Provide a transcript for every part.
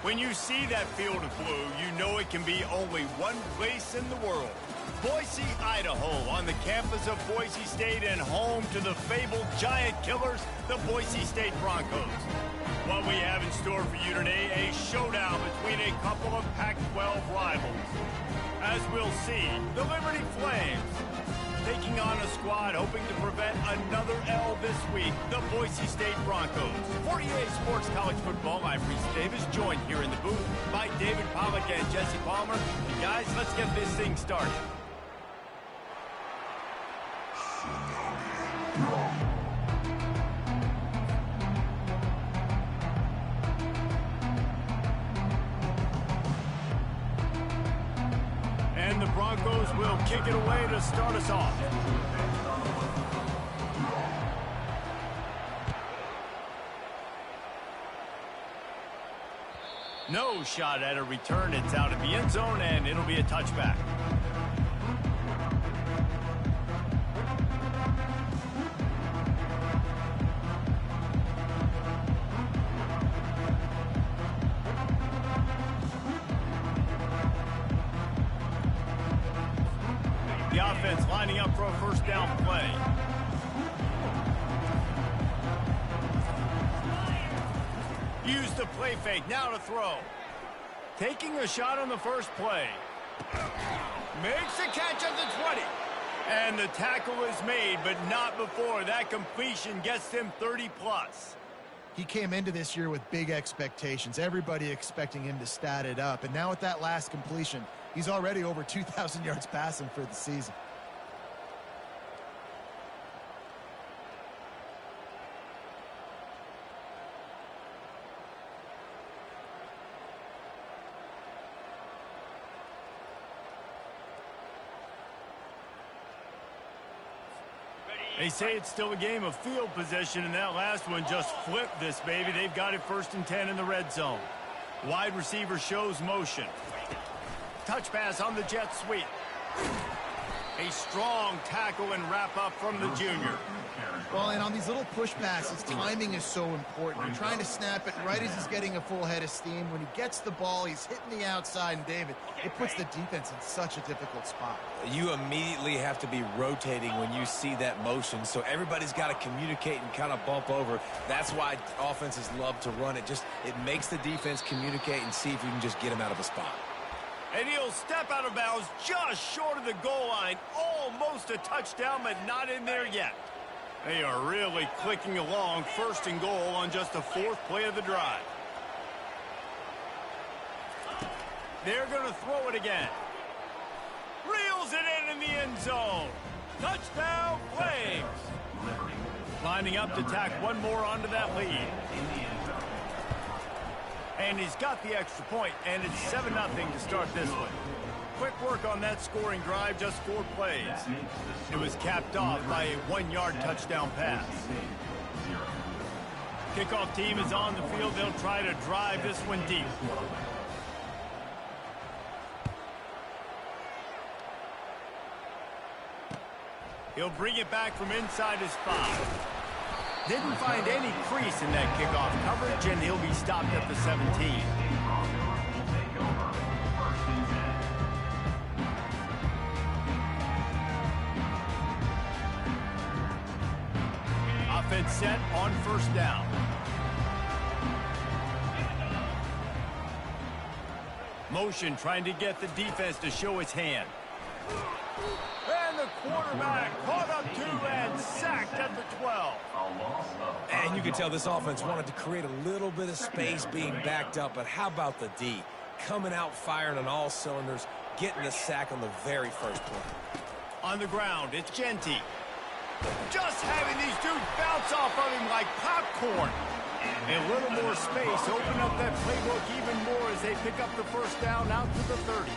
When you see that field of blue, you know it can be only one place in the world. Boise, Idaho, on the campus of Boise State and home to the fabled giant killers, the Boise State Broncos. What we have in store for you today, a showdown between a couple of Pac-12 rivals. As we'll see, the Liberty Flames taking on a squad hoping to prevent another L this week, the Boise State Broncos. For EA Sports College Football, I'm Reese Davis, joined here in the booth by David Pollack and Jesse Palmer. And guys, let's get this thing started. And the Broncos will kick it away to start us off. No shot at a return. It's out of the end zone, and it'll be a touchback. The offense lining up for a first down play. Use the play fake, now to throw. Taking a shot on the first play. Makes a catch at the 20. And the tackle is made, but not before that completion gets him 30+. He came into this year with big expectations. Everybody expecting him to stat it up. And now with that last completion, he's already over 2,000 yards passing for the season. They say it's still a game of field position, and that last one just flipped this baby. They've got it 1st and 10 in the red zone. Wide receiver shows motion. Touch pass on the jet sweep. A strong tackle and wrap up from the junior. Well, and on these little push passes, timing is so important. You're trying to snap it right as he's getting a full head of steam. When he gets the ball, he's hitting the outside, and David, it puts the defense in such a difficult spot. You immediately have to be rotating when you see that motion, so everybody's got to communicate and kind of bump over. That's why offenses love to run it. It makes the defense communicate and see if you can just get him out of a spot. And he'll step out of bounds just short of the goal line. Almost a touchdown, but not in there yet. They are really clicking along. 1st and goal on just the 4th play of the drive. They're going to throw it again. Reels it in the end zone. Touchdown, Flames. Lining up to tack one more onto that lead. And he's got the extra point, and it's 7-0 to start this one. Quick work on that scoring drive, just 4 plays. It was capped off by a 1-yard touchdown pass. Kickoff team is on the field. They'll try to drive this one deep. He'll bring it back from inside his 5. Didn't find any crease in that kickoff coverage, and he'll be stopped at the 17. Offense set on 1st down. Motion trying to get the defense to show its hand. And the quarterback caught up to and sacked at the 12. And you can tell this offense wanted to create a little bit of space being backed up, but how about the D? Coming out firing on all cylinders, getting the sack on the very first play. On the ground, it's Genty. Just having these dudes bounce off of him like popcorn. And a little more space, open up that playbook even more as they pick up the 1st down out to the 30.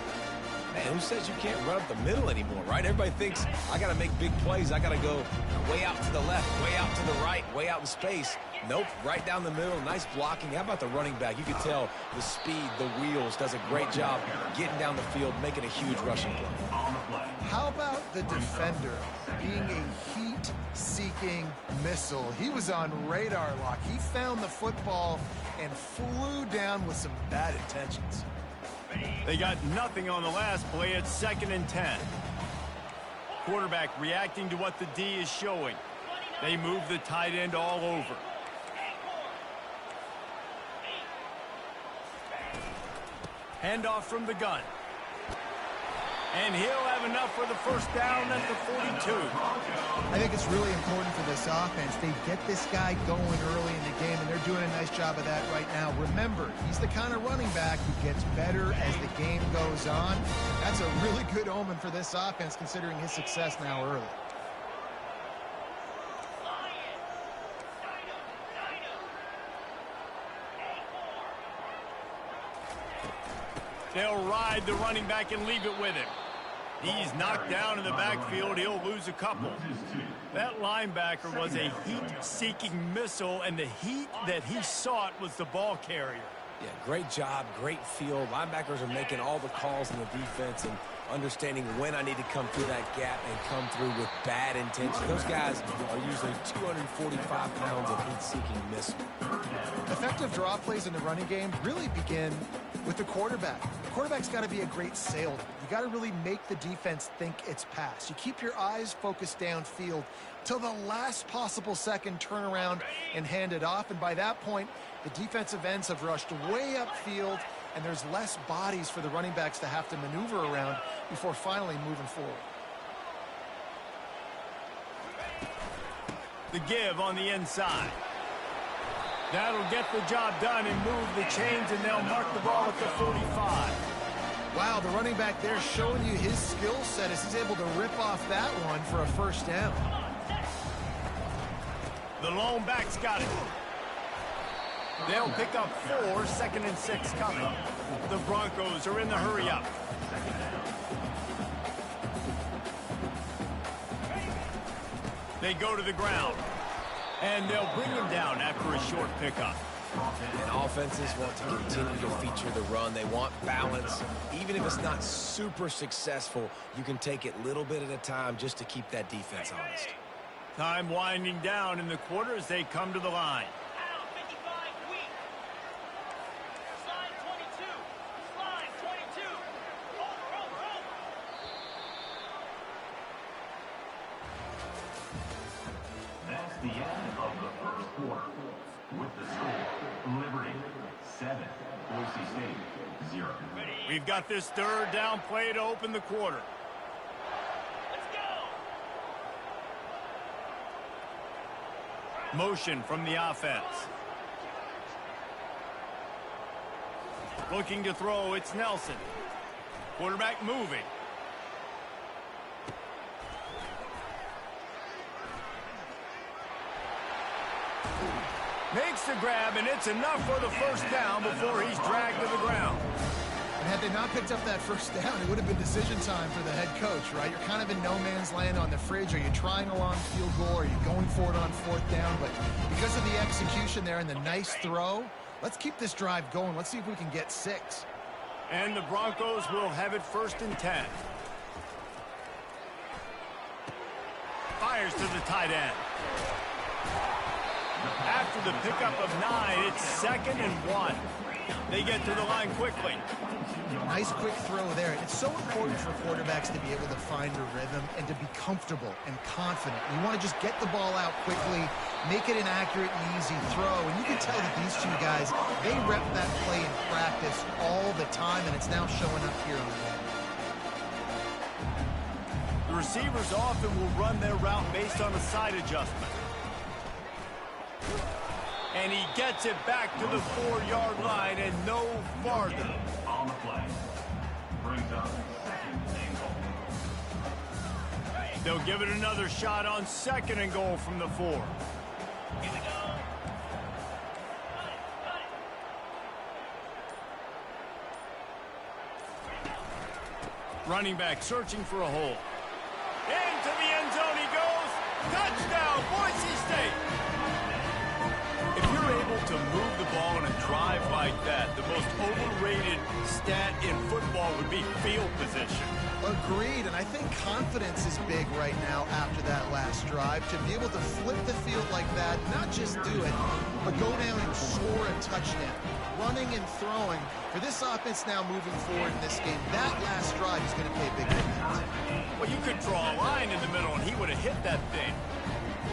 Man, who says you can't run up the middle anymore, right? Everybody thinks I got to make big plays. I got to go way out to the left, way out to the right, way out in space. Nope, right down the middle. Nice blocking. How about the running back? You can tell the speed, the wheels, does a great job getting down the field, making a huge rushing play. How about the defender being a heat heat-seeking missile. He was on radar lock. He found the football and flew down with some bad intentions. They got nothing on the last play. It's 2nd and 10. Quarterback reacting to what the D is showing. They move the tight end all over. Handoff from the gun. And he'll have enough for the first down at the 42. I think it's really important for this offense. They get this guy going early in the game, and they're doing a nice job of that right now. Remember, he's the kind of running back who gets better as the game goes on. That's a really good omen for this offense, considering his success now early. They'll ride the running back and leave it with him. He's knocked down in the backfield. He'll lose a couple. That linebacker was a heat-seeking missile, and the heat that he sought was the ball carrier. Yeah, great job, great field. Linebackers are making all the calls in the defense and understanding when I need to come through that gap and come through with bad intention. Those guys are usually 245 pounds of heat-seeking missile. Effective draw plays in the running game really begin with the quarterback. The quarterback's got to be a great salesman. You got to really make the defense think it's pass. You keep your eyes focused downfield till the last possible second, turn around and hand it off. And by that point, the defensive ends have rushed way upfield, and there's less bodies for the running backs to have to maneuver around before finally moving forward. The give on the inside. That'll get the job done and move the chains, and they'll mark the ball at the 45. Wow, the running back there showing you his skill set as he's able to rip off that one for a first down. The lone back's got it. They'll pick up 4, 2nd and 6 coming. The Broncos are in the hurry-up. They go to the ground. And they'll bring him down after a short pickup. And offenses want to continue to feature the run. They want balance. Even if it's not super successful, you can take it little bit at a time just to keep that defense honest. Time winding down in the quarter as they come to the line. That's the end of the first quarter. With the score, Liberty 7, Boise State 0. We've got this third down play to open the quarter. Let's go. Motion from the offense. Looking to throw, it's Nelson. Quarterback moving. Makes the grab, and it's enough for the first down before he's dragged to the ground. And had they not picked up that first down, it would have been decision time for the head coach, right? You're kind of in no man's land on the fridge. Are you trying a long field goal? Are you going for it on 4th down? But because of the execution there and the nice throw, let's keep this drive going. Let's see if we can get 6. And the Broncos will have it 1st and 10. Fires to the tight end. After the pickup of 9, it's 2nd and 1. They get to the line quickly. Nice quick throw there. It's so important for quarterbacks to be able to find a rhythm and to be comfortable and confident. You want to just get the ball out quickly, make it an accurate and easy throw. And you can tell that these two guys, they rep that play in practice all the time, and it's now showing up here on the game. The receivers often will run their route based on a side adjustment. And he gets it back to the 4-yard line and no farther. On the play. Brings up 2nd and goal. They'll give it another shot on 2nd and goal from the 4. Here we go. Running back searching for a hole. Into the end zone he goes. Touchdown, Boise State. If you're able to move the ball in a drive like that, the most overrated stat in football would be be field position. Agreed, and I think confidence is big right now after that last drive. To be able to flip the field like that, not just do it, but go down and score a touchdown. Running and throwing. For this offense now moving forward in this game, that last drive is going to pay big dividends. Well, you could draw a line in the middle, and he would have hit that thing.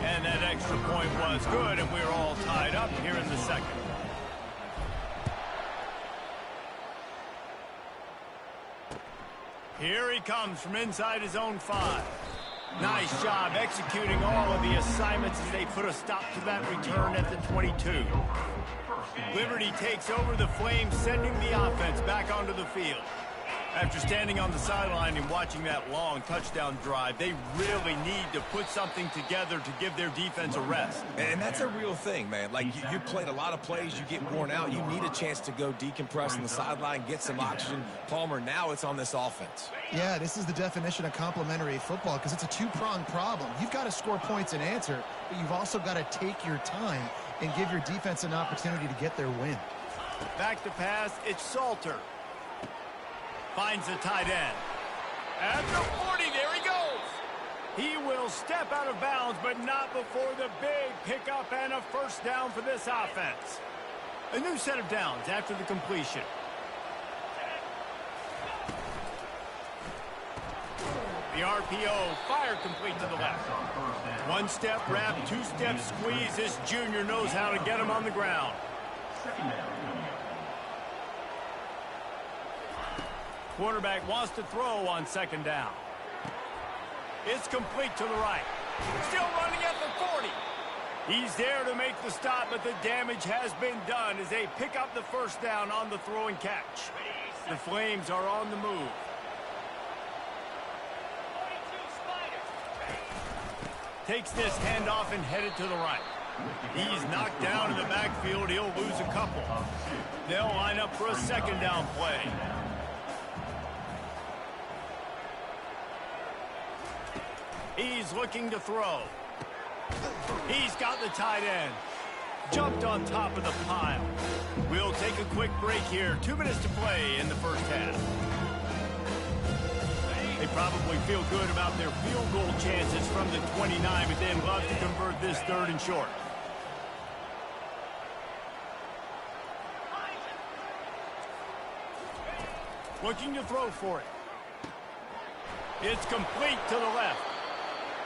And that extra point was good, and we're all tied up here in the second. Here he comes from inside his own 5. Nice job executing all of the assignments as they put a stop to that return at the 22. Liberty takes over the Flames, sending the offense back onto the field. After standing on the sideline and watching that long touchdown drive, they really need to put something together to give their defense a rest. And that's a real thing, man. Like, you played a lot of plays, you get worn out, you need a chance to go decompress on the sideline, get some oxygen. Palmer, now it's on this offense. Yeah, this is the definition of complementary football because it's a two-pronged problem. You've got to score points and answer, but you've also got to take your time and give your defense an opportunity to get their win. Back to pass, it's Salter. Finds the tight end. At the 40, there he goes. He will step out of bounds, but not before the big pickup and a first down for this offense. A new set of downs after the completion. The RPO, fire complete to the left. One step wrap, two step squeeze. This junior knows how to get him on the ground. Quarterback wants to throw on second down. It's complete to the right. Still running at the 40. He's there to make the stop, but the damage has been done as they pick up the first down on the throw and catch. The Flames are on the move. Takes this handoff and headed to the right. He's knocked down in the backfield. He'll lose a couple. They'll line up for a second down play. He's looking to throw. He's got the tight end. Jumped on top of the pile. We'll take a quick break here. 2 minutes to play in the first half. They probably feel good about their field goal chances from the 29, but they'd love to convert this third and short. Looking to throw for it. It's complete to the left.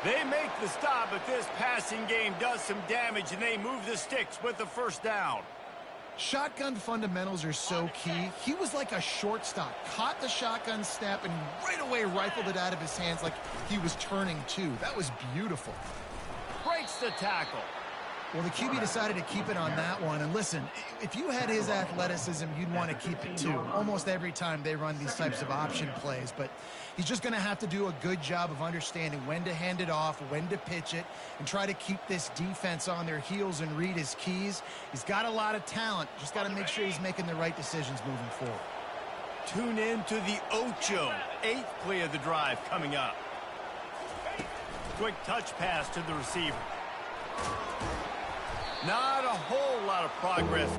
They make the stop, but this passing game does some damage, and they move the sticks with the first down. Shotgun fundamentals are so key. He was like a shortstop. Caught the shotgun snap and right away rifled it out of his hands like he was turning two. That was beautiful. Breaks the tackle. Well, the QB decided to keep it on that one. And listen, if you had his athleticism, you'd want to keep it too. Almost every time they run these types of option plays. But he's just going to have to do a good job of understanding when to hand it off, when to pitch it, and try to keep this defense on their heels and read his keys. He's got a lot of talent. Just got to make sure he's making the right decisions moving forward. Tune in to the Ocho. 8th play of the drive coming up. Quick touch pass to the receiver. Not a whole lot of progress.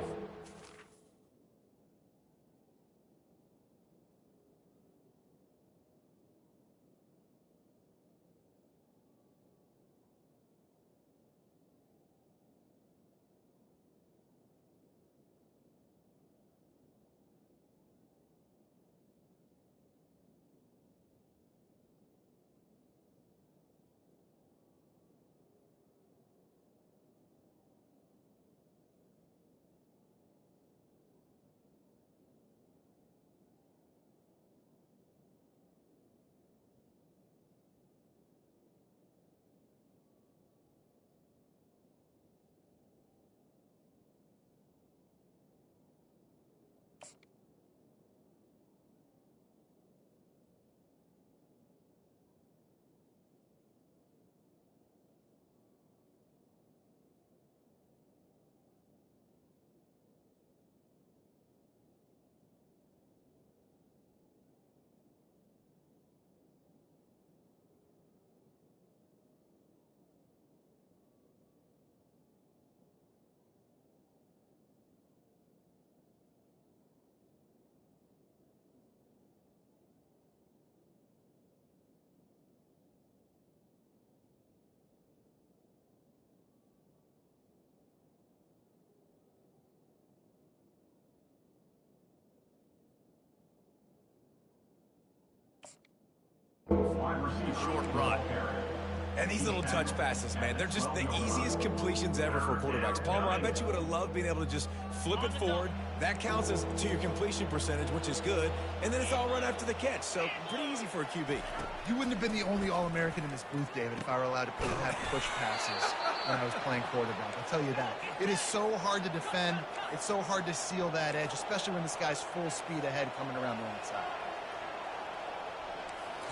short run. And these little touch passes, man, they're just the easiest completions ever for quarterbacks. Palmer, I bet you would have loved being able to just flip it forward. That counts as to your completion percentage, which is good. And then it's all run after the catch. So pretty easy for a QB. You wouldn't have been the only All-American in this booth, David, if I were allowed to have push passes when I was playing quarterback. I'll tell you that. It is so hard to defend. It's so hard to seal that edge, especially when this guy's full speed ahead coming around the outside.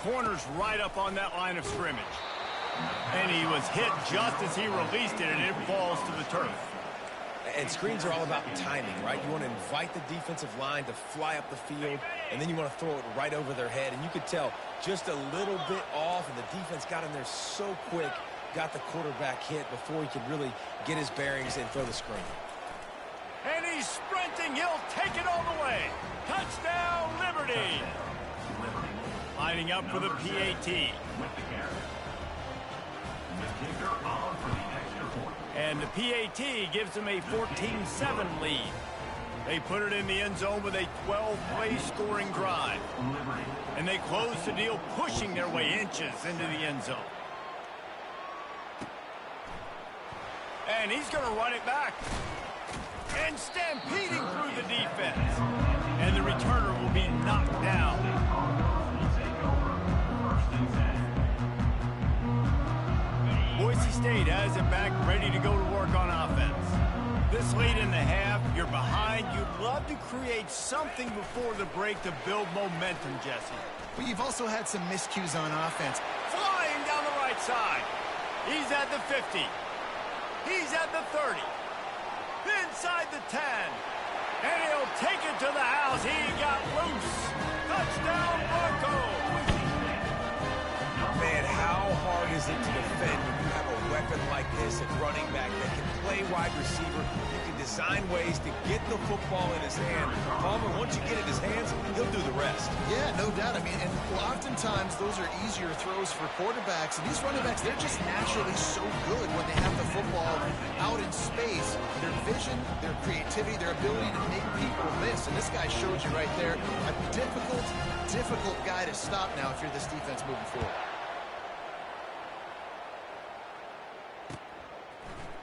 Corner's right up on that line of scrimmage. And he was hit just as he released it, and it falls to the turf. And screens are all about timing, right? You want to invite the defensive line to fly up the field, and then you want to throw it right over their head. And you could tell just a little bit off, and the defense got in there so quick, got the quarterback hit before he could really get his bearings and throw the screen. And he's sprinting. He'll take it all the way. Touchdown, Liberty. Lining up for the PAT. And the PAT gives them a 14-7 lead. They put it in the end zone with a 12-play scoring drive. And they close the deal, pushing their way inches into the end zone. And he's going to run it back. And stampeding through the defense. And the returner will be knocked down. Boise State has it back, ready to go to work on offense. This late in the half, you're behind. You'd love to create something before the break to build momentum, Jesse. But you've also had some miscues on offense. Flying down the right side. He's at the 50. He's at the 30. Inside the 10. And he'll take it to the house. He got loose. Touchdown, Broncos. Man, how hard is it to defend when you have a weapon like this at running back that can play wide receiver? You can design ways to get the football in his hand. Palmer, once you get it in his hands, he'll do the rest. Yeah, no doubt. I mean, and oftentimes those are easier throws for quarterbacks. And these running backs, they're just naturally so good when they have the football out in space. Their vision, their creativity, their ability to make people miss. And this guy showed you right there, a difficult guy to stop now if you're this defense moving forward.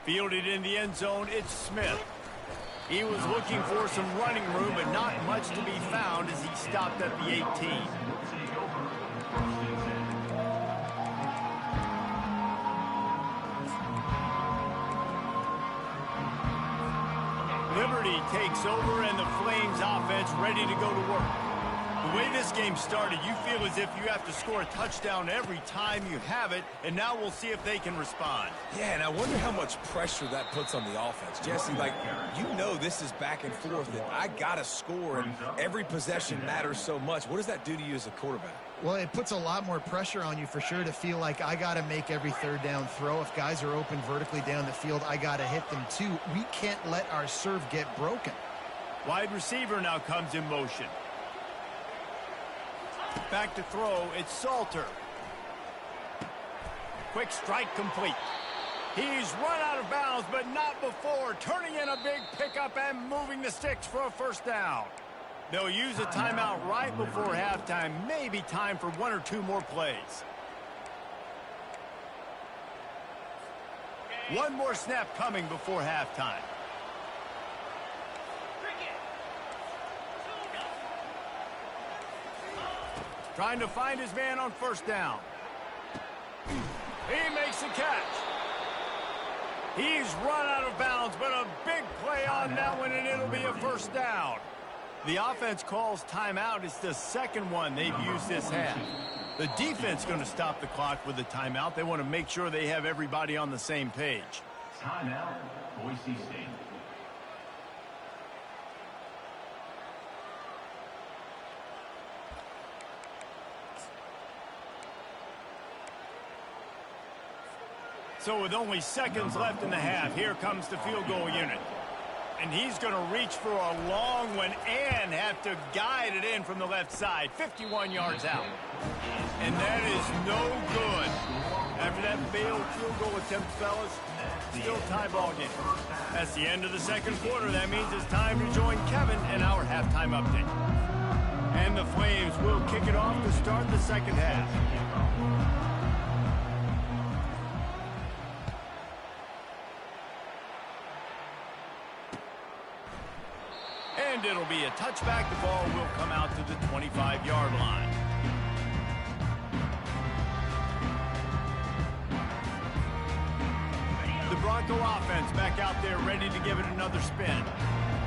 Fielded in the end zone, it's Smith. He was looking for some running room, but not much to be found as he stopped at the 18. Liberty takes over, and the Flames offense ready to go to work. The way this game started, you feel as if you have to score a touchdown every time you have it, and now we'll see if they can respond. Yeah, and I wonder how much pressure that puts on the offense. Jesse, like, you know this is back and forth, and I got to score, and every possession matters so much. What does that do to you as a quarterback? Well, it puts a lot more pressure on you for sure to feel like I got to make every third down throw. If guys are open vertically down the field, I got to hit them too. We can't let our serve get broken. Wide receiver now comes in motion. Back to throw, it's Salter. Quick strike complete. He's run out of bounds, but not before turning in a big pickup and moving the sticks for a first down. They'll use a timeout right before halftime. Maybe time for one or two more plays. One more snap coming before halftime. Trying to find his man on first down. He makes the catch. He's run out of bounds, but a big play on that one, and it'll be a first down. The offense calls timeout. It's the second one they've used this half. The defense going to stop the clock with the timeout. They want to make sure they have everybody on the same page. Timeout, Boise State. So with only seconds left in the half, here comes the field goal unit. And he's going to reach for a long one and have to guide it in from the left side, 51 yards out. And that is no good. After that failed field goal attempt, fellas, still tie ball game. That's the end of the second quarter. That means it's time to join Kevin in our halftime update. And the Flames will kick it off to start the second half. And it'll be a touchback. The ball will come out to the 25-yard line. The Bronco offense back out there ready to give it another spin.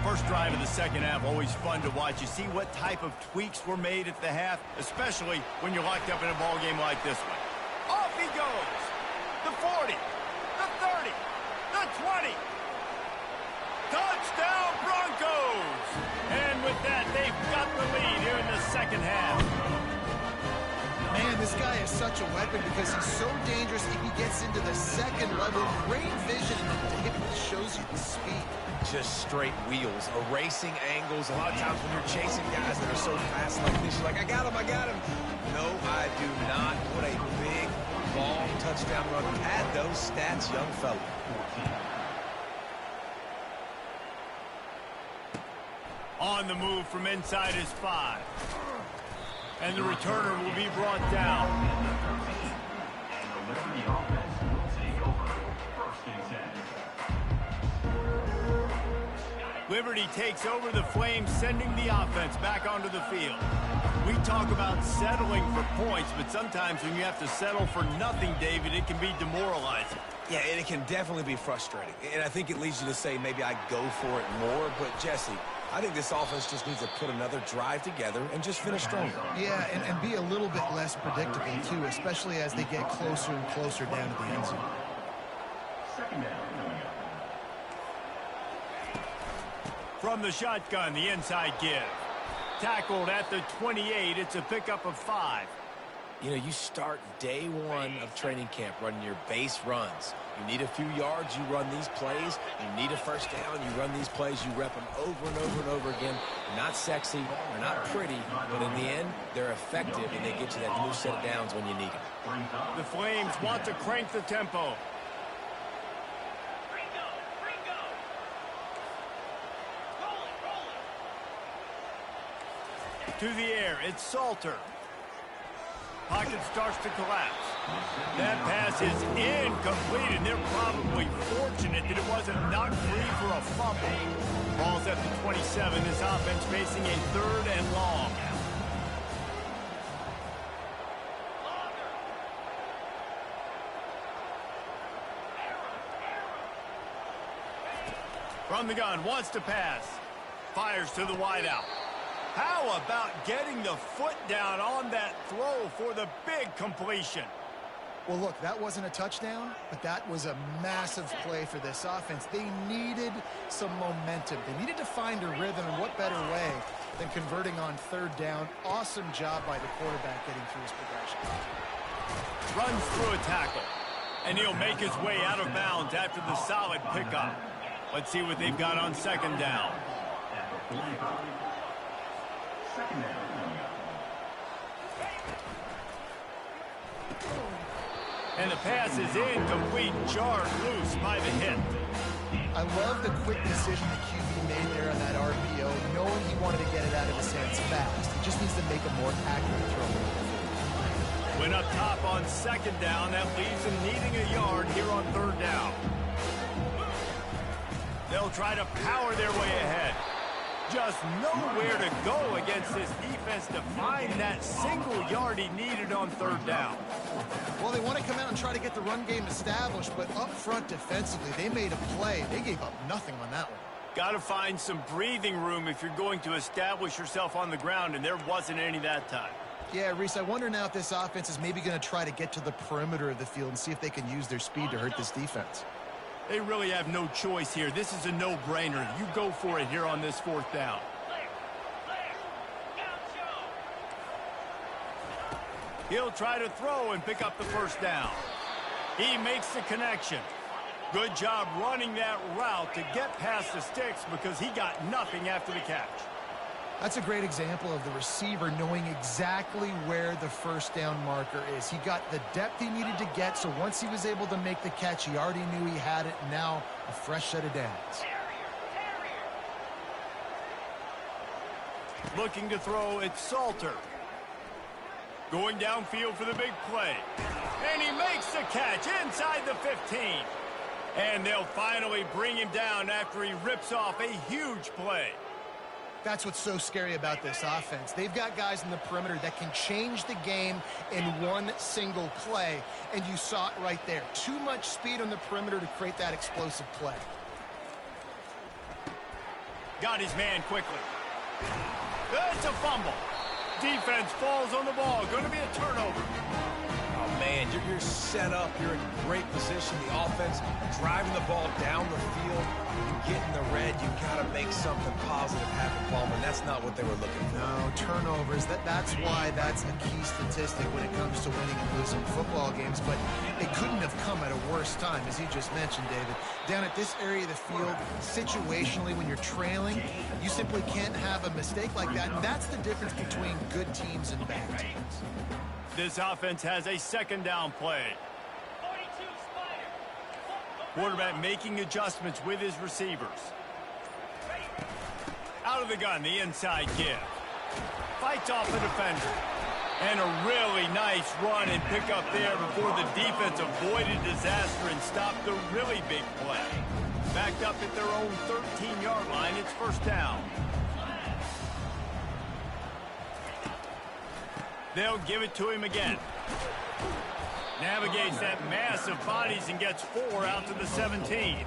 First drive of the second half, always fun to watch. You see what type of tweaks were made at the half, especially when you're locked up in a ball game like this one. Off he goes. The 40, the 30, the 20. Touchdown Broncos! And with that, they've got the lead here in the second half. Man, this guy is such a weapon because he's so dangerous if he gets into the second level. Great vision, and it shows you the speed. Just straight wheels, erasing angles. A lot of times when you're chasing guys that are so fast like this, you're like, I got him, I got him. No, I do not. What a big, long touchdown run. Pad those stats, young fella. On the move from inside his 5. And the returner will be brought down. And the Liberty offense will take over. First and 10. Liberty takes over. The Flames sending the offense back onto the field. We talk about settling for points, but sometimes when you have to settle for nothing, David, it can be demoralizing. Yeah, and it can definitely be frustrating. And I think it leads you to say maybe I go for it more. But, Jesse, I think this offense just needs to put another drive together and just finish stronger. Yeah, and be a little bit less predictable, too, especially as they get closer and closer down to the end zone. Second down. From the shotgun, the inside give. Tackled at the 28. It's a pickup of 5. You know, you start day one of training camp running your base runs. You need a few yards, you run these plays. You need a first down, you run these plays. You rep them over and over and over again. They're not sexy, they're not pretty, but in the end, they're effective, and they get you that new set of downs when you need them. The Flames want to crank the tempo. To the air, it's Salter. Pocket starts to collapse. That pass is incomplete, and they're probably fortunate that it wasn't knocked free for a fumble. Ball's at the 27. This offense facing a 3rd and long. From the gun, wants to pass. Fires to the wideout. How about getting the foot down on that throw for the big completion? Well, look, that wasn't a touchdown, but that was a massive play for this offense. They needed some momentum. They needed to find a rhythm, and what better way than converting on 3rd down. Awesome job by the quarterback getting through his progression. Runs through a tackle, and he'll make his way out of bounds after the solid pickup. Let's see what they've got on 2nd down. Second down. And the pass is incomplete, jarred loose by the hit. I love the quick decision the QB made there on that RPO, knowing he wanted to get it out of his hands fast. He just needs to make a more accurate throw. Went up top on 2nd down. That leaves them needing a yard here on 3rd down. They'll try to power their way ahead. Just nowhere to go against this defense to find that single yard he needed on 3rd down. Well, they want to come out and try to get the run game established, but up front defensively, they made a play. They gave up nothing on that one. Got to find some breathing room if you're going to establish yourself on the ground, and there wasn't any that time. Yeah, Reese, I wonder now if this offense is maybe going to try to get to the perimeter of the field and see if they can use their speed to hurt this defense. They really have no choice here. This is a no-brainer. You go for it here on this 4th down. He'll try to throw and pick up the 1st down. He makes the connection. Good job running that route to get past the sticks because he got nothing after the catch. That's a great example of the receiver knowing exactly where the 1st down marker is. He got the depth he needed to get, so once he was able to make the catch, he already knew he had it. Now a fresh set of downs. Looking to throw, it's Salter. Going downfield for the big play. And he makes the catch inside the 15. And they'll finally bring him down after he rips off a huge play. That's what's so scary about this offense. They've got guys in the perimeter that can change the game in one single play, and you saw it right there. Too much speed on the perimeter to create that explosive play. Got his man quickly. It's a fumble. Defense falls on the ball. Going to be a turnover. Oh, man, you're set up. You're in great position. The offense driving the ball down the field. You get in the red. You got to make something positive happen, Palmer. And that's not what they were looking for. No, turnovers. That's why that's a key statistic when it comes to winning and losing football games. But it couldn't have come at a worse time, as you just mentioned, David. Down at this area of the field, situationally, when you're trailing, you simply can't have a mistake like that. And that's the difference between good teams and bad teams. This offense has a second down play. 42 Spider. Quarterback making adjustments with his receivers. Out of the gun, the inside give. Fights off the defender. And a really nice run and pick up there before the defense avoided disaster and stopped the really big play. Backed up at their own 13-yard line, it's first down. They'll give it to him again. Navigates that mass of bodies and gets 4 out to the 17.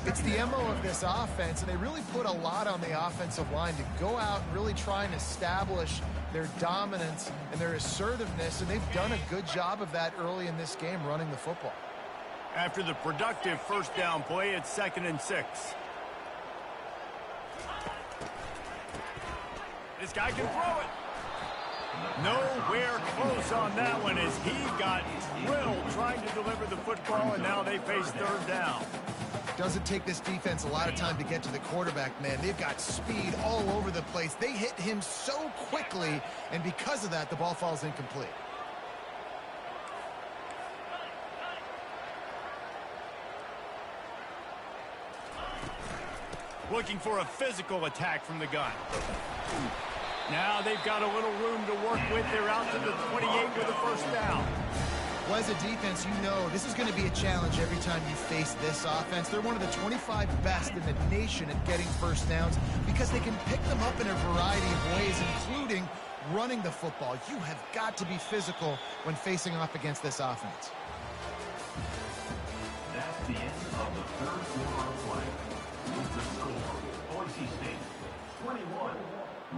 It's the MO of this offense, and they really put a lot on the offensive line to go out and really try and establish their dominance and their assertiveness, and they've done a good job of that early in this game running the football. After the productive first down play, it's 2nd and 6. This guy can throw it. Nowhere close on that one as he got drilled trying to deliver the football, and now they face third down. Doesn't take this defense a lot of time to get to the quarterback, man. They've got speed all over the place. They hit him so quickly, and because of that, the ball falls incomplete. Looking for a physical attack from the gun. Now they've got a little room to work with. They're out to the 28 with a first down. Well, as a defense, you know this is going to be a challenge every time you face this offense. They're one of the 25 best in the nation at getting first downs because they can pick them up in a variety of ways, including running the football. You have got to be physical when facing off against this offense. That's the end of the third quarter of play. With the score, Boise State 21,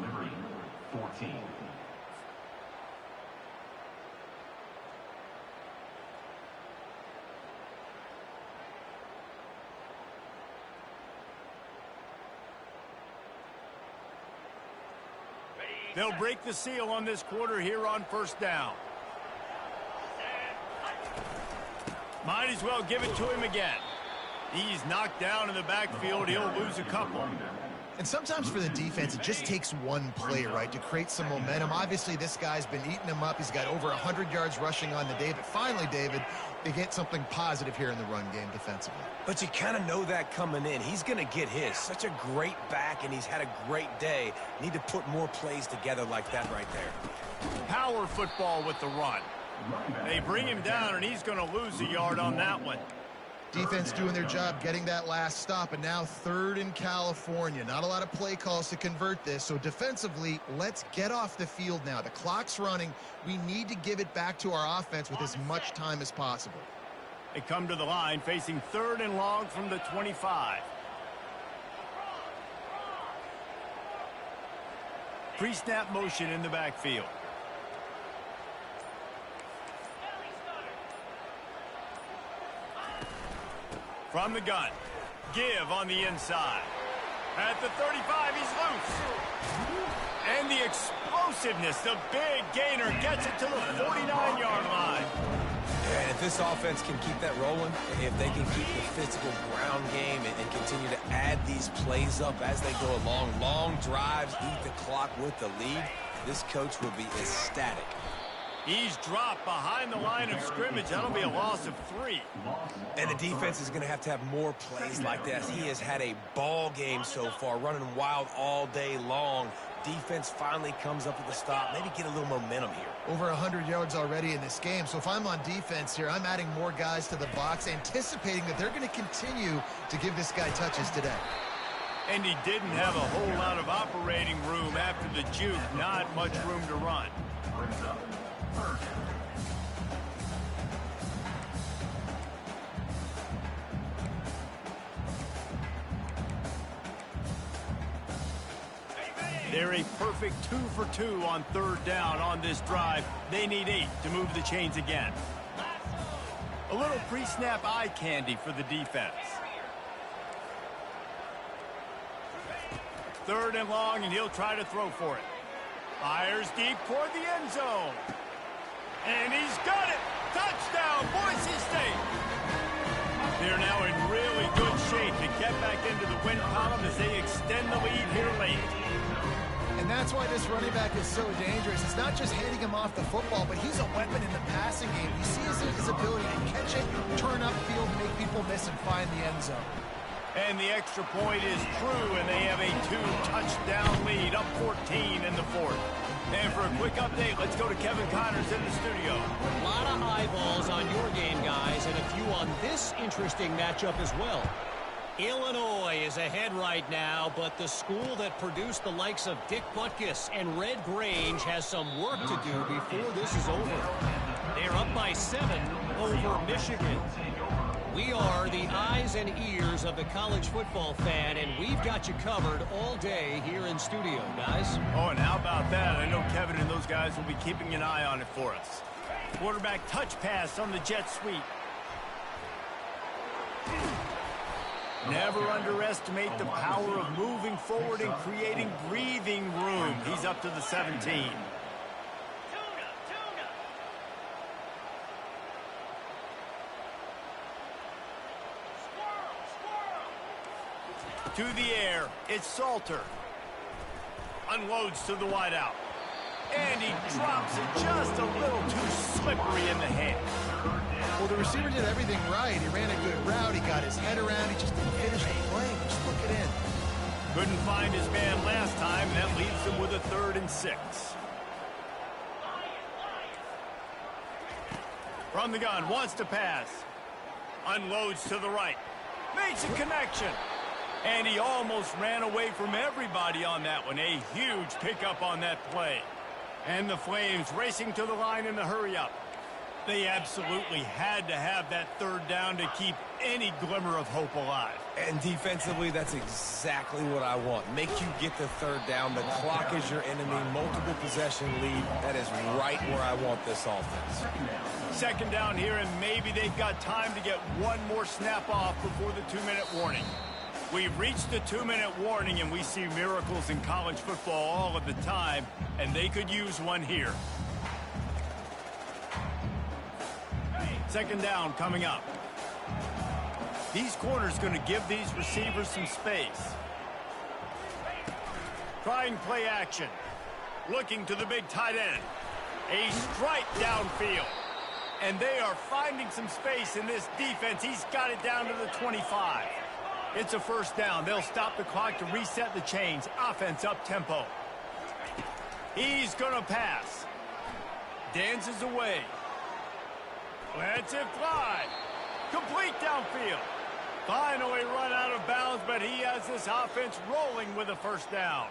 Liberty 14. They'll break the seal on this quarter here on first down. Might as well give it to him again. He's knocked down in the backfield. He'll lose a couple. And sometimes for the defense, it just takes one play, right, to create some momentum. Obviously, this guy's been eating him up. He's got over 100 yards rushing on the day. But finally, David, they get something positive here in the run game defensively. But you kind of know that coming in. He's going to get his. Such a great back, and he's had a great day. Need to put more plays together like that right there. Power football with the run. They bring him down, and he's going to lose a yard on that one. Defense doing their job getting that last stop, and now third in California. Not a lot of play calls to convert this, so defensively, let's get off the field now. The clock's running. We need to give it back to our offense with as much time as possible. They come to the line facing 3rd and long from the 25. Pre-snap motion in the backfield. From the gun. Give on the inside. At the 35, he's loose. And the explosiveness, the big gainer gets it to the 49-yard line. And if this offense can keep that rolling, if they can keep the physical ground game and continue to add these plays up as they go along, long drives, eat the clock with the lead, this coach will be ecstatic. He's dropped behind the line of scrimmage. That'll be a loss of 3. And the defense is going to have more plays like that. He has had a ball game so far, running wild all day long. Defense finally comes up with a stop, maybe get a little momentum here. Over 100 yards already in this game. So if I'm on defense here, I'm adding more guys to the box, anticipating that they're going to continue to give this guy touches today. And he didn't have a whole lot of operating room after the juke. Not much room to run. They're a perfect 2 for 2 on 3rd down on this drive. They need 8 to move the chains again. A little pre-snap eye candy for the defense. 3rd and long, and he'll try to throw for it. Fires deep toward the end zone. And he's got it! Touchdown, Boise State! They're now in really good shape to get back into the win column as they extend the lead here late. And that's why this running back is so dangerous. It's not just handing him off the football, but he's a weapon in the passing game. You see his ability to catch it, turn upfield, make people miss, and find the end zone. And the extra point is true, and they have a 2-touchdown lead, up 14 in the 4th. And for a quick update, let's go to Kevin Connors in the studio. A lot of eyeballs on your game, guys, and a few on this interesting matchup as well. Illinois is ahead right now, but the school that produced the likes of Dick Butkus and Red Grange has some work to do before this is over. They're up by 7 over Michigan. We are the eyes and ears of the college football fan, and we've got you covered all day here in studio, guys. Oh, and how about that? I know Kevin and those guys will be keeping an eye on it for us. Quarterback touch pass on the jet sweep. Never underestimate the power of moving forward and creating breathing room. He's up to the 17. To the air, it's Salter. Unloads to the wideout. And he drops it just a little too slippery in the hand. Well, the receiver did everything right. He ran a good route. He got his head around. He just didn't finish the play. Just look it in. Couldn't find his man last time. That leaves him with a 3rd and 6. From the gun, wants to pass. Unloads to the right. Makes a connection. And he almost ran away from everybody on that one. A huge pickup on that play. And the Flames racing to the line in the hurry-up. They absolutely had to have that 3rd down to keep any glimmer of hope alive. And defensively, that's exactly what I want. Make you get the 3rd down. The clock is your enemy. Multiple possession lead. That is right where I want this offense. 2nd down here, and maybe they've got time to get one more snap off before the 2-minute warning. We've reached the 2-minute warning, and we see miracles in college football all of the time, and they could use one here. 2nd down coming up. These corners going to give these receivers some space. Trying play action. Looking to the big tight end. A strike downfield. And they are finding some space in this defense. He's got it down to the 25. It's a 1st down. They'll stop the clock to reset the chains. Offense up tempo. He's going to pass. Dances away. Lets it fly. Complete downfield. Finally run out of bounds, but he has this offense rolling with a 1st down.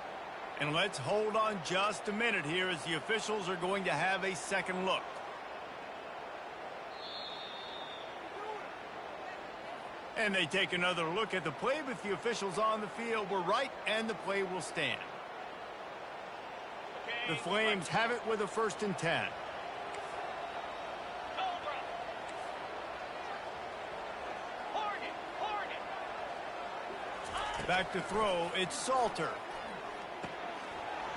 And let's hold on just a minute here as the officials are going to have a second look. And they take another look at the play, but the officials on the field were right, and the play will stand. The Flames have it with a 1st and 10. Back to throw, it's Salter.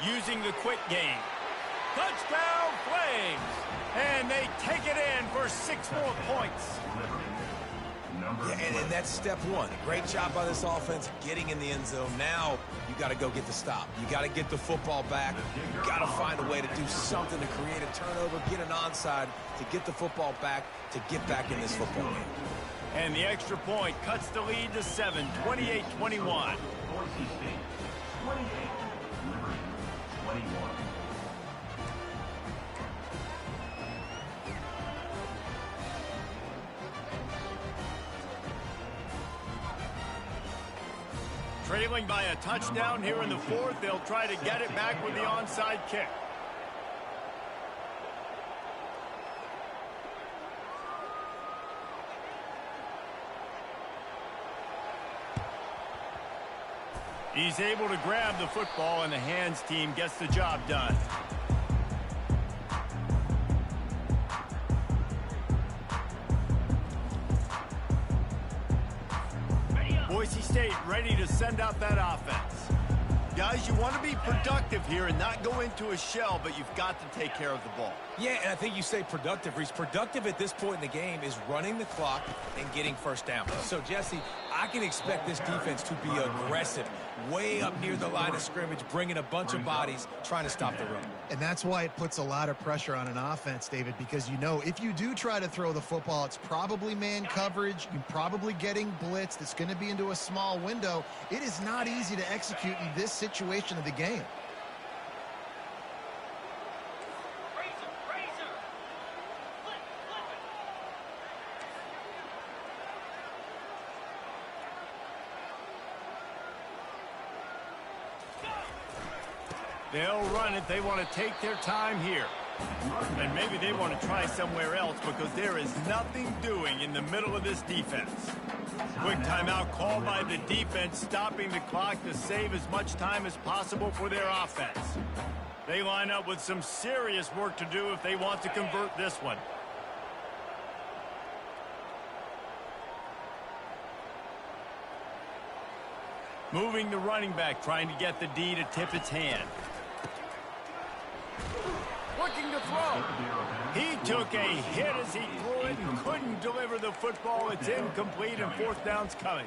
Using the quick game. Touchdown Flames! And they take it in for 6 more points. Yeah, and that's step one. Great job by this offense getting in the end zone. Now you got to go get the stop. You got to get the football back. You got to find a way to do something to create a turnover, get an onside, to get the football back, to get back in this football game. And the extra point cuts the lead to 7, 28-21. Boise State, 28. Liberty, 21. Trailing by a touchdown here in the fourth. They'll try to get it back with the onside kick. He's able to grab the football, and the hands team gets the job done. Boise State ready to send out that offense. Guys, you want to be productive here and not go into a shell, but you've got to take care of the ball. Yeah, and I think you say productive, Reese. Productive at this point in the game is running the clock and getting first down. So, Jesse, I can expect this defense to be aggressive, way up near the line of scrimmage, bringing a bunch of bodies, trying to stop the run. And that's why it puts a lot of pressure on an offense, David, because you know if you do try to throw the football, it's probably man coverage. You're probably getting blitzed. It's going to be into a small window. It is not easy to execute in this situation of the game. They'll run it. They want to take their time here. And maybe they want to try somewhere else because there is nothing doing in the middle of this defense. Quick timeout called by the defense, stopping the clock to save as much time as possible for their offense. They line up with some serious work to do if they want to convert this one. Moving the running back, trying to get the D to tip its hand. Looking to throw. He took a hit as he threw it and couldn't deliver the football. It's incomplete and fourth down's coming.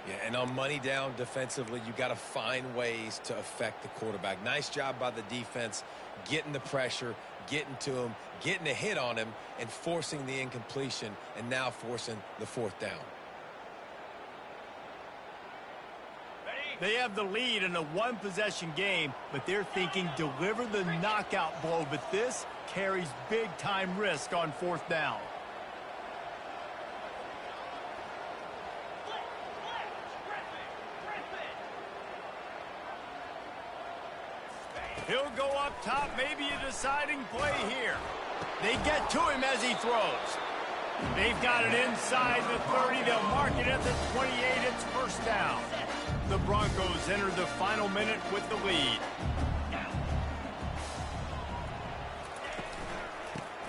Yeah, and on money down defensively, you got to find ways to affect the quarterback. Nice job by the defense, getting the pressure, getting to him, getting a hit on him, and forcing the incompletion, and now forcing the fourth down. They have the lead in a one-possession game, but they're thinking deliver the knockout blow, but this carries big-time risk on fourth down. He'll go up top, maybe a deciding play here. They get to him as he throws. They've got it inside the 30. They'll mark it at the 28. It's first down. The Broncos enter the final minute with the lead.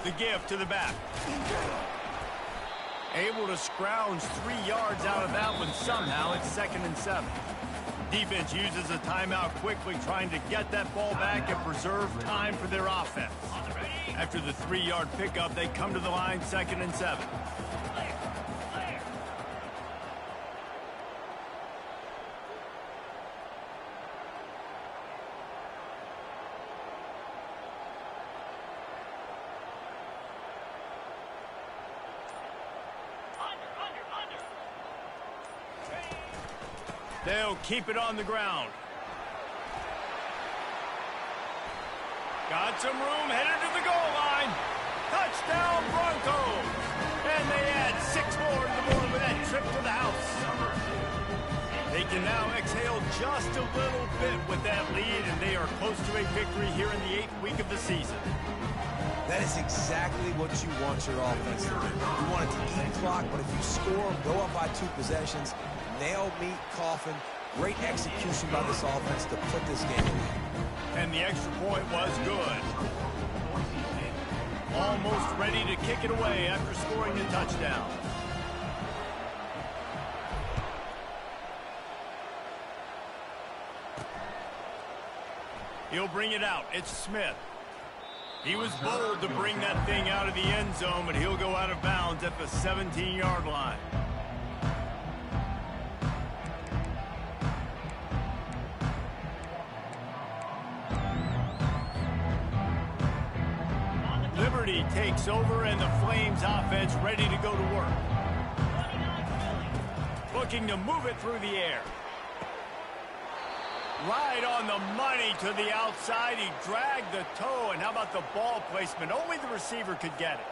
The give to the back. Able to scrounge 3 yards out of that one somehow. It's 2nd and 7. Defense uses a timeout quickly, trying to get that ball back and preserve time for their offense. After the 3-yard pickup, they come to the line, 2nd and 7. They'll keep it on the ground. Got some room, headed to the goal line. Touchdown, Broncos. And they add 6 more to the board with that trip to the house. They can now exhale just a little bit with that lead, and they are close to a victory here in the 8th week of the season. That is exactly what you want your offense to do. You want it to eat clock, but if you score, go up by 2 possessions, nail, meet, coffin. Great execution by this offense to put this game away. And the extra point was good. Almost ready to kick it away after scoring the touchdown. He'll bring it out. It's Smith. He was bold to bring that thing out of the end zone, but he'll go out of bounds at the 17-yard line. Liberty takes over, and the Flames offense ready to go to work. Looking to move it through the air. Right on the money to the outside. He dragged the toe, and how about the ball placement? Only the receiver could get it.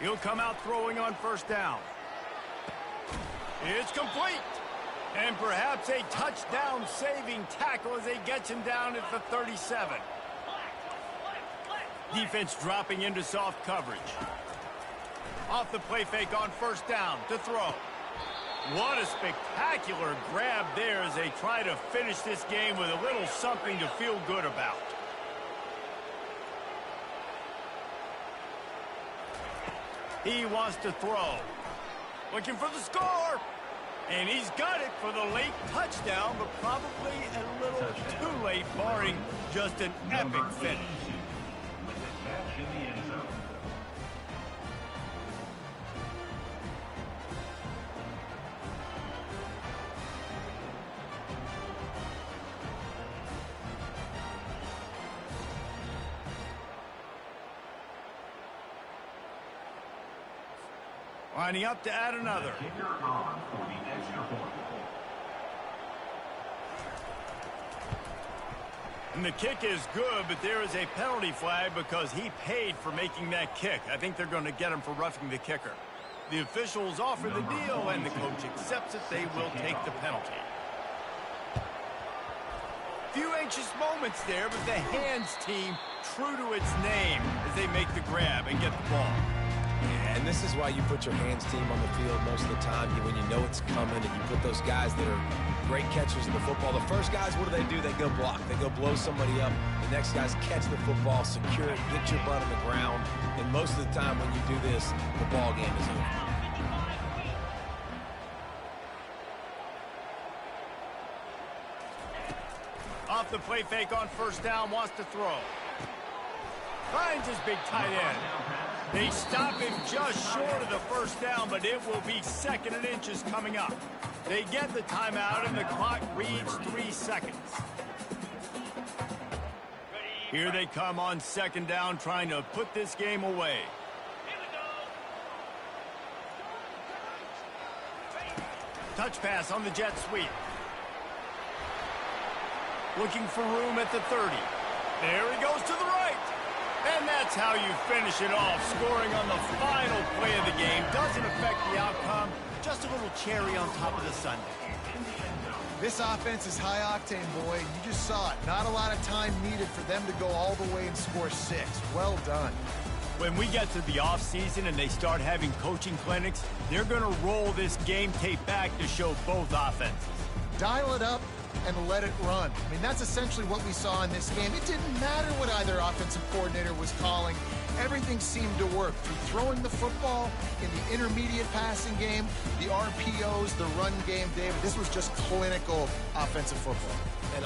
He'll come out throwing on first down. It's complete. And perhaps a touchdown-saving tackle as he gets him down at the 37. Defense dropping into soft coverage. Off the play fake on first down to throw. What a spectacular grab there as they try to finish this game with a little something to feel good about. He wants to throw. Looking for the score. And he's got it for the late touchdown, but probably a little too late, barring just an epic finish. With the catch in the end zone. Lining up to add another. Kicker on for the extra point. And the kick is good, but there is a penalty flag because he paid for making that kick. I think they're going to get him for roughing the kicker. The officials offer the deal, and the coach accepts it. They will take the penalty. Few anxious moments there, but the hands team true to its name as they make the grab and get the ball. Yeah, and this is why you put your hands team on the field most of the time when you know it's coming, and you put those guys that are great catchers in the football. The first guys, what do? They go block. They go blow somebody up. The next guys catch the football, secure it, get your butt on the ground. And most of the time when you do this, the ball game is over. Off the play fake on first down, wants to throw. Finds his big tight end. They stop him just short of the first down, but it will be 2nd and inches coming up. They get the timeout, and the clock reads 3 seconds. Here they come on 2nd down, trying to put this game away. Touch pass on the jet sweep. Looking for room at the 30. There he goes to the right. And that's how you finish it off, scoring on the final play of the game. Doesn't affect the outcome, just a little cherry on top of the sundae. This offense is high octane, boy. You just saw it. Not a lot of time needed for them to go all the way and score 6. Well done. When we get to the offseason and they start having coaching clinics, they're going to roll this game tape back to show both offenses. Dial it up and let it run. I mean, that's essentially what we saw in this game. It didn't matter what either offensive coordinator was calling. Everything seemed to work. Through throwing the football, in the intermediate passing game, the RPOs, the run game, David, this was just clinical offensive football. And